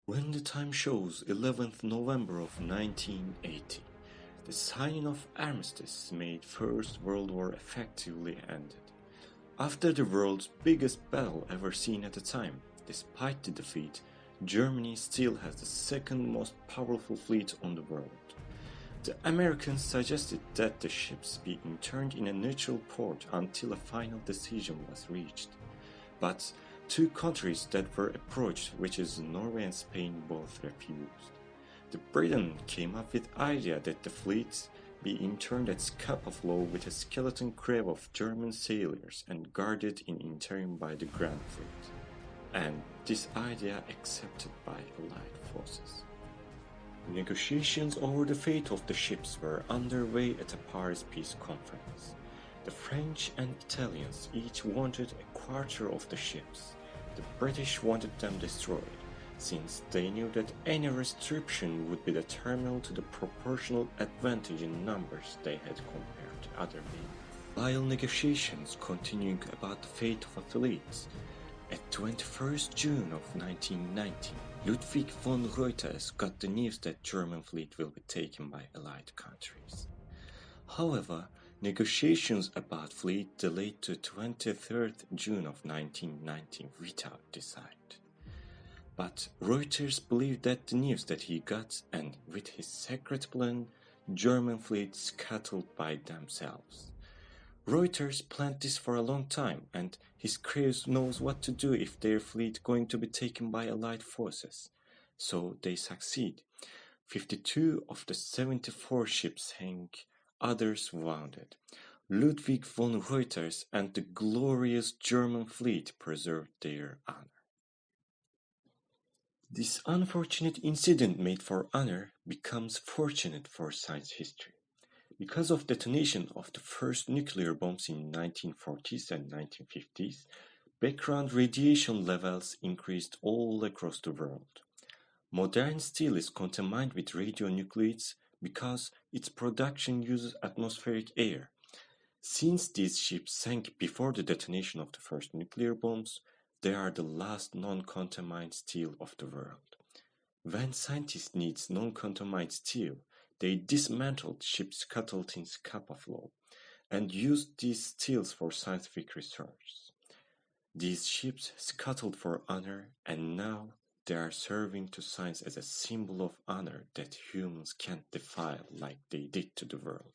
When the time shows 11th November of 1980, the signing of armistice made First World War effectively ended. After the world's biggest battle ever seen at the time, despite the defeat, Germany still has the second most powerful fleet on the world. The Americans suggested that the ships be interned in a neutral port until a final decision was reached. But two countries that were approached, which is Norway and Spain, both refused. The Britain came up with the idea that the fleet be interned at Scapa-Flow with a skeleton crew of German sailors and guarded in interim by the Grand Fleet. And this idea accepted by Allied forces. Negotiations over the fate of the ships were underway at a Paris Peace Conference. The French and Italians each wanted a quarter of the ships. The British wanted them destroyed, since they knew that any restriction would be detrimental to the proportional advantage in numbers they had compared to other navies. While negotiations continuing about the fate of a fleet, at 21st June of 1990, Ludwig von Reuters got the news that German fleet will be taken by Allied countries. However, negotiations about fleet delayed to 23rd June of 1990 without decide. But Reuters believed that the news that he got, and with his secret plan, German fleet scuttled by themselves. Reuters planned this for a long time, and his crews knows what to do if their fleet going to be taken by Allied forces. So they succeed. 52 of the 74 ships sank, others wounded. Ludwig von Reuters and the glorious German fleet preserved their honor. This unfortunate incident made for honor becomes fortunate for science history. Because of detonation of the first nuclear bombs in 1940s and 1950s, background radiation levels increased all across the world. Modern steel is contaminated with radionuclides because its production uses atmospheric air. Since these ships sank before the detonation of the first nuclear bombs, they are the last non-contaminated steel of the world. When scientists need non-contaminated steel, they dismantled ships scuttled in Scapa-Flow and used these steels for scientific research. These ships scuttled for honor, and now they are serving to science as a symbol of honor that humans can't defile like they did to the world.